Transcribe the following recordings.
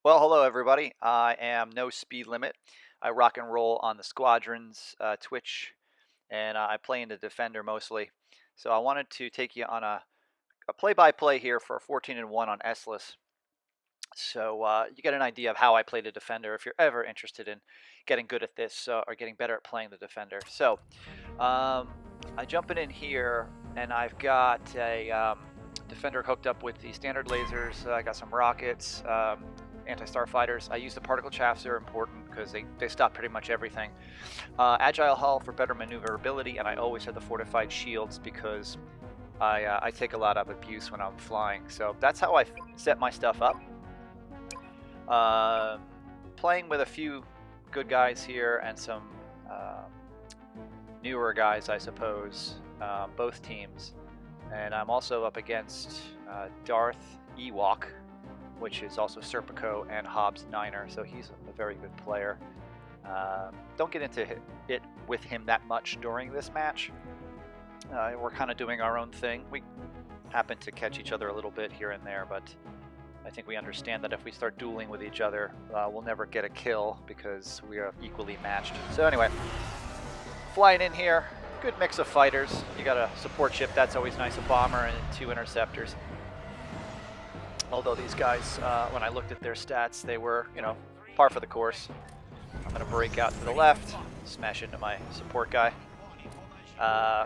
Well, hello everybody. I am No Speed Limit. I rock and roll on the Squadrons Twitch, and I play in the Defender mostly. So I wanted to take you on a play-by-play here for a 14-1 on Esseles. So you get an idea of how I play the Defender if you're ever interested in getting good at this or getting better at playing the Defender. So I jump in here, and I've got a Defender hooked up with the standard lasers. I got some rockets. Anti-starfighters. I use the particle chaffs. They're important because they stop pretty much everything. Agile hull for better maneuverability, and I always have the fortified shields because I take a lot of abuse when I'm flying. So that's how I set my stuff up. Playing with a few good guys here and some newer guys, I suppose, both teams. And I'm also up against Darth Ewok, which is also Serpico and Hobbs Niner, so he's a very good player. Don't get into it with him that much during this match. We're kind of doing our own thing. We happen to catch each other a little bit here and there, but I think we understand that if we start dueling with each other, we'll never get a kill because we are equally matched. So anyway, flying in here, good mix of fighters. You got a support ship, that's always nice, a bomber and 2 interceptors. Although these guys, when I looked at their stats, they were, par for the course. I'm going to break out to the left, smash into my support guy.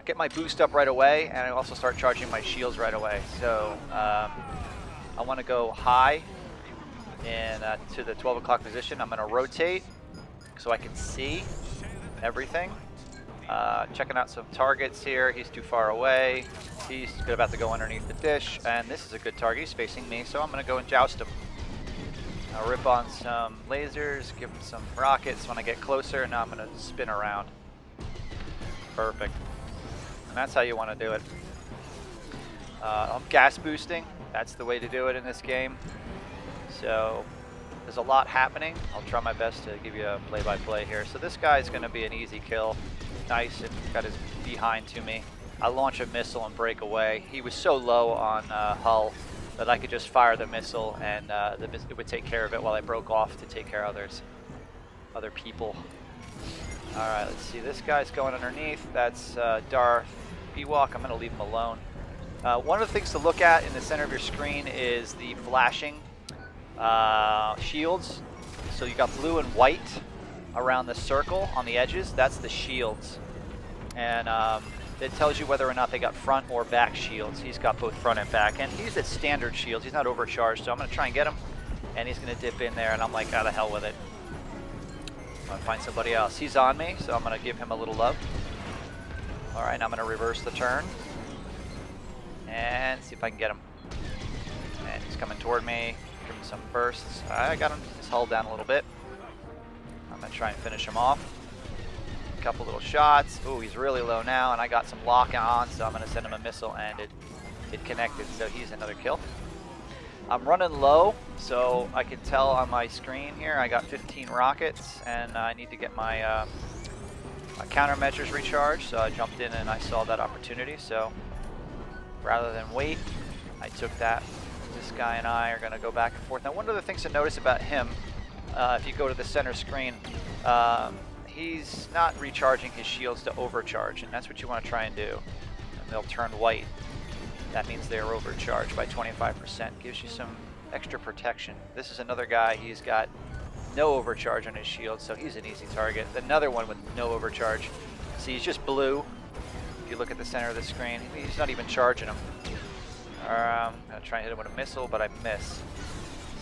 Get my boost up right away, and I also start charging my shields right away. So I want to go high to the 12 o'clock position. I'm going to rotate so I can see everything. Checking out some targets here. He's too far away. He's about to go underneath the dish, and this is a good target. He's facing me, so I'm going to go and joust him. I'll rip on some lasers, give him some rockets when I get closer, and now I'm going to spin around. Perfect. And that's how you want to do it. I'm gas boosting. That's the way to do it in this game. So there's a lot happening. I'll try my best to give you a play-by-play here. So this guy's going to be an easy kill. Nice, and got his behind to me. I launch a missile and break away. He was so low on hull that I could just fire the missile and it would take care of it while I broke off to take care of other people. All right, let's see. This guy's going underneath. That's Darth Ewok. I'm going to leave him alone. One of the things to look at in the center of your screen is the flashing shields. So you got blue and white around the circle on the edges. That's the shields. And it tells you whether or not they got front or back shields. He's got both front and back, and he's at standard shields. He's not overcharged, so I'm going to try and get him, and he's going to dip in there, and I'm like, out of hell with it. I'm going to find somebody else. He's on me, so I'm going to give him a little love. All right, now I'm going to reverse the turn and see if I can get him. And he's coming toward me. Give him some bursts. I got him. He's hulled down a little bit. I'm going to try and finish him off. A couple little shots. Ooh, he's really low now, and I got some lock on, so I'm going to send him a missile, and it connected, so he's another kill. I'm running low, so I can tell on my screen here I got 15 rockets, and I need to get my countermeasures recharged, so I jumped in and I saw that opportunity, so rather than wait, I took that. This guy and I are going to go back and forth. Now, one of the things to notice about him, if you go to the center screen, he's not recharging his shields to overcharge, and that's what you want to try and do. And they'll turn white. That means they're overcharged by 25%. Gives you some extra protection. This is another guy. He's got no overcharge on his shield, so he's an easy target. Another one with no overcharge. See, he's just blue. If you look at the center of the screen, he's not even charging him. I'm going to try and hit him with a missile, but I miss.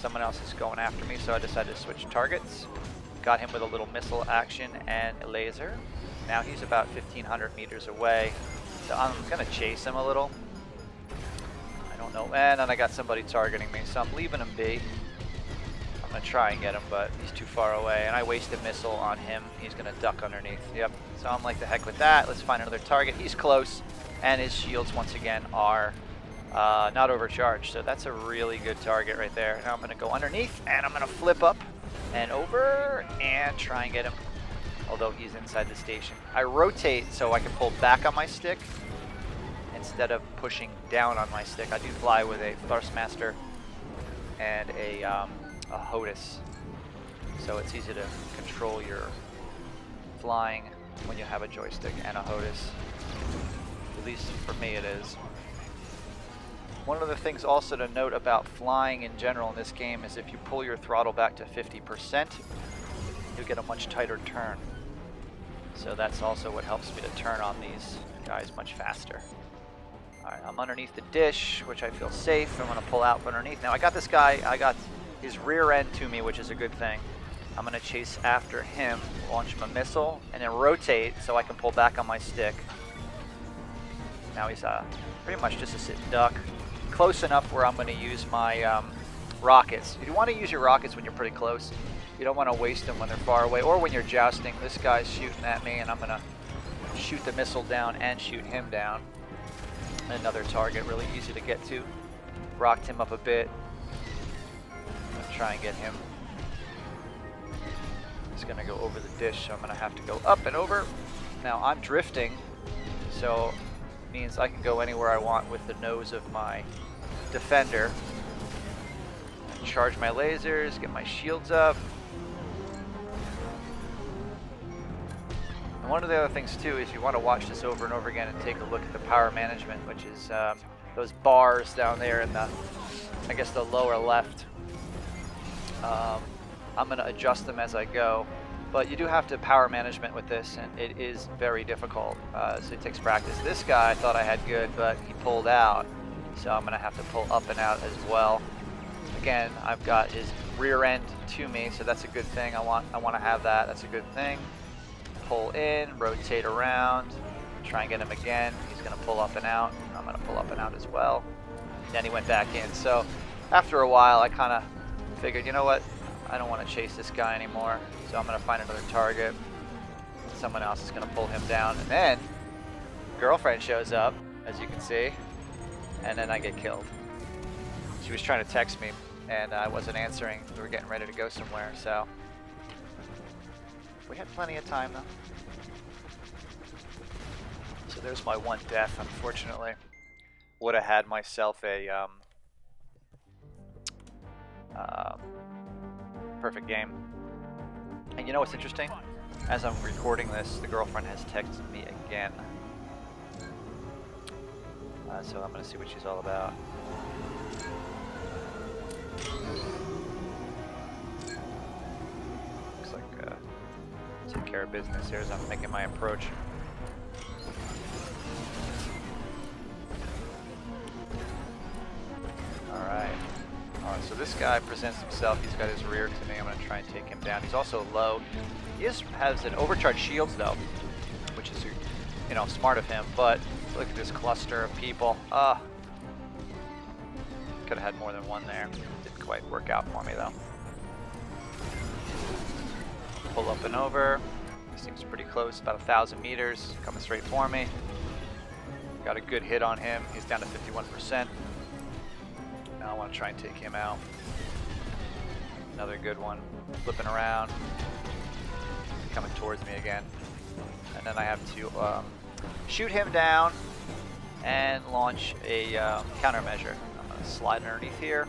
Someone else is going after me, so I decided to switch targets. Got him with a little missile action and a laser. Now he's about 1,500 meters away, so I'm going to chase him a little. I don't know, and then I got somebody targeting me, so I'm leaving him be. I'm going to try and get him, but he's too far away, and I wasted a missile on him. He's going to duck underneath. Yep, so I'm like, the heck with that. Let's find another target. He's close, and his shields, once again, are not overcharged, so that's a really good target right there. Now I'm going to go underneath, and I'm going to flip up and over and try and get him, although he's inside the station. I rotate so I can pull back on my stick instead of pushing down on my stick. I do fly with a Thrustmaster and a a HOTUS, so it's easy to control your flying when you have a joystick and a HOTUS. At least for me it is. One of the things also to note about flying in general in this game is if you pull your throttle back to 50%, you get a much tighter turn. So that's also what helps me to turn on these guys much faster. Alright, I'm underneath the dish, which I feel safe. I'm going to pull out from underneath. Now I got this guy, I got his rear end to me, which is a good thing. I'm going to chase after him, launch him a missile, and then rotate so I can pull back on my stick. Now he's pretty much just a sit duck. Close enough where I'm going to use my rockets. You want to use your rockets when you're pretty close. You don't want to waste them when they're far away or when you're jousting. This guy's shooting at me and I'm going to shoot the missile down and shoot him down. Another target, really easy to get to. Rocked him up a bit. I'm going to try and get him. He's going to go over the dish, so I'm going to have to go up and over. Now I'm drifting, so it means I can go anywhere I want with the nose of my defender. Charge my lasers, get my shields up. And one of the other things too is you want to watch this over and over again and take a look at the power management, which is those bars down there in the, I guess, the lower left. I'm going to adjust them as I go, but you do have to power management with this, and it is very difficult, so it takes practice. This guy I thought I had good, but he pulled out, so I'm going to have to pull up and out as well. Again, I've got his rear end to me, so that's a good thing. I want to have that. That's a good thing. Pull in, rotate around, try and get him again. He's going to pull up and out. I'm going to pull up and out as well. Then he went back in. So after a while, I kind of figured, you know what? I don't want to chase this guy anymore, so I'm going to find another target. Someone else is going to pull him down, and then girlfriend shows up, as you can see, and then I get killed. She was trying to text me, and I wasn't answering. We were getting ready to go somewhere, so we had plenty of time, though. So there's my one death, unfortunately. Would have had myself a perfect game. And you know what's interesting? As I'm recording this, the girlfriend has texted me again. So I'm going to see what she's all about. Looks like take care of business here as I'm making my approach. Alright. So this guy presents himself. He's got his rear to me. I'm going to try and take him down. He's also low. He has an overcharged shields though, which is, you know, smart of him. But look at this cluster of people. Could have had more than one there. Didn't quite work out for me though. Pull up and over. Seems pretty close, about 1,000 meters, coming straight for me. Got a good hit on him. He's down to 51%. Now I want to try and take him out. Another good one. Flipping around. Coming towards me again. And then I have to shoot him down and launch a countermeasure. I'm going to slide underneath here.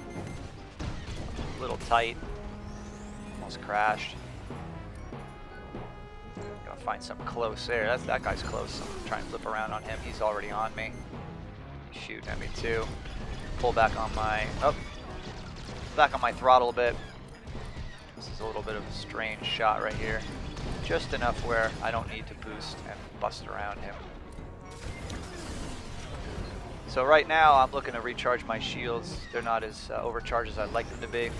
A little tight. Almost crashed. Gonna find some close there. That guy's close. I'm trying to flip around on him. He's already on me. He's shooting at me too. Pull back on my throttle a bit. This is a little bit of a strange shot right here. Just enough where I don't need to boost and bust around him. So right now I'm looking to recharge my shields. They're not as overcharged as I'd like them to be.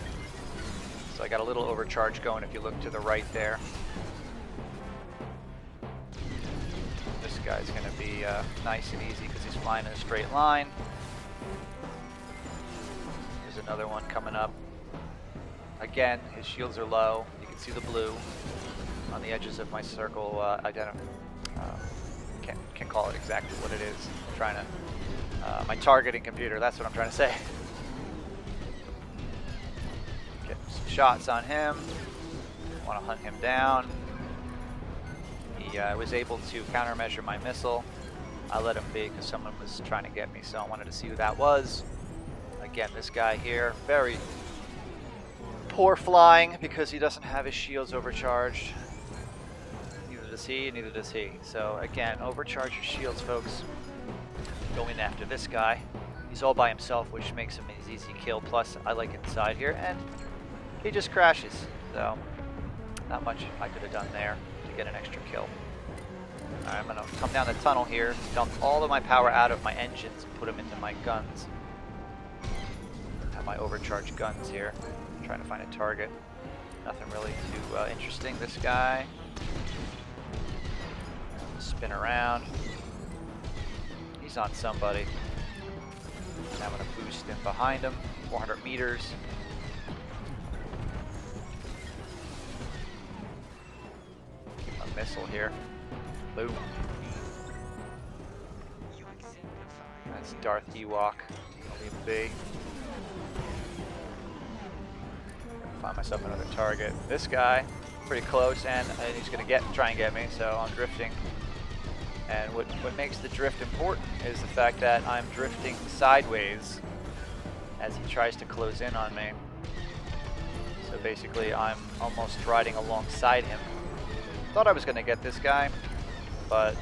So I got a little overcharge going if you look to the right there. This guy's going to be nice and easy because he's flying in a straight line. There's another one coming up. Again, his shields are low. You can see the blue on the edges of my circle. Can't call it exactly what it is. I'm trying to my targeting computer. That's what I'm trying to say. Get some shots on him. Want to hunt him down. He was able to countermeasure my missile. I let him be because someone was trying to get me, so I wanted to see who that was. Again, this guy here, very poor flying because he doesn't have his shields overcharged. Neither does he, neither does he. So again, overcharge your shields, folks. Go in after this guy. He's all by himself, which makes him an easy kill. Plus, I like inside here, and he just crashes. So, not much I could have done there to get an extra kill. Alright, I'm going to come down the tunnel here, dump all of my power out of my engines, and put them into my guns. Have my overcharged guns here. I'm trying to find a target. Nothing really too interesting. This guy. Spin around. He's on somebody. I'm going to boost him behind him. 400 meters. A missile here. Boom. That's Darth Ewok. I'll leave B. Find myself another target. This guy, pretty close, and he's going to try and get me, so I'm drifting. And what makes the drift important is the fact that I'm drifting sideways as he tries to close in on me. So basically, I'm almost riding alongside him. Thought I was going to get this guy, but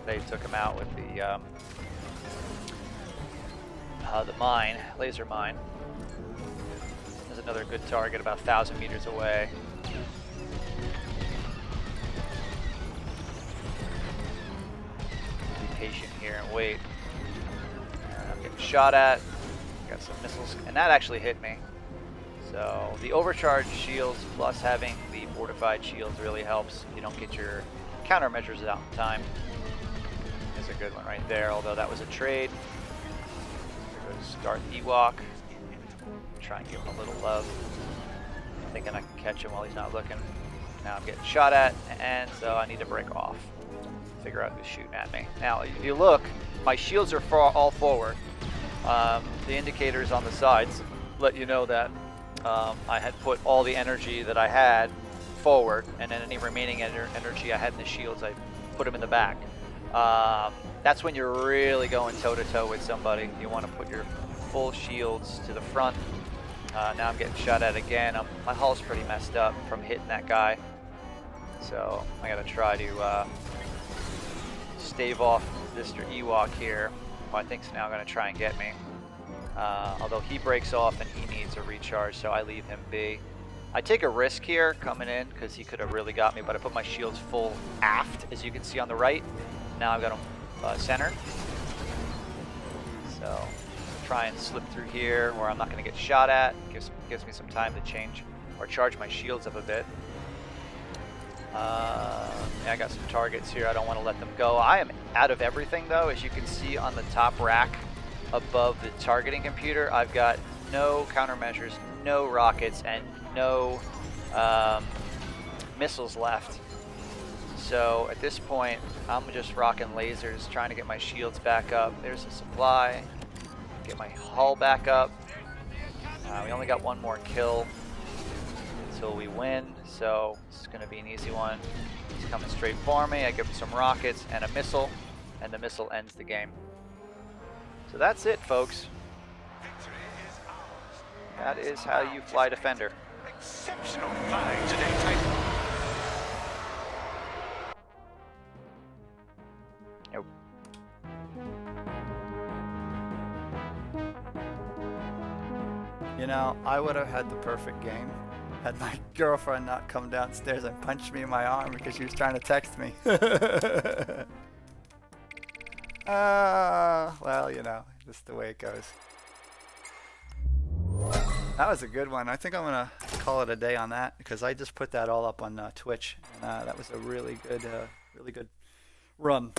they took him out with the mine, laser mine. There's another good target about 1,000 meters away. Be patient here and wait. I'm getting shot at. Got some missiles, and that actually hit me. So the overcharged shields plus having the fortified shields really helps. You don't get your countermeasures out in time. There's a good one right there, although that was a trade. There goes Darth Ewok. Try and give him a little love. Thinking I can catch him while he's not looking. Now I'm getting shot at, and so I need to break off. Figure out who's shooting at me. Now, if you look, my shields are all forward. The indicators on the sides let you know that I had put all the energy that I had forward, and then any remaining energy I had in the shields, I put them in the back. That's when you're really going toe-to-toe with somebody. You want to put your full shields to the front. Now I'm getting shot at again. My hull's pretty messed up from hitting that guy. So I gotta try to stave off Mr. Ewok here, who I think's now gonna try and get me. Although he breaks off and he needs a recharge, so I leave him be. I take a risk here coming in because he could have really got me, but I put my shields full aft, as you can see on the right. Now I've got him center. So try and slip through here where I'm not going to get shot at. Gives me some time to change or charge my shields up a bit. Yeah, I got some targets here. I don't want to let them go. I am out of everything though. As you can see on the top rack above the targeting computer, I've got no countermeasures, no rockets, and no missiles left. So at this point, I'm just rocking lasers, trying to get my shields back up. There's a supply. Get my hull back up. We only got one more kill until we win, so this is going to be an easy one. He's coming straight for me. I give him some rockets and a missile, and the missile ends the game. So that's it, folks. That is how you fly Defender. Exceptional flying today, Titan. Nope. You know, I would have had the perfect game had my girlfriend not come downstairs and punched me in my arm because she was trying to text me. Well, you know, just the way it goes. That was a good one. I think I'm gonna call it a day on that because I just put that all up on Twitch, and that was a really good run.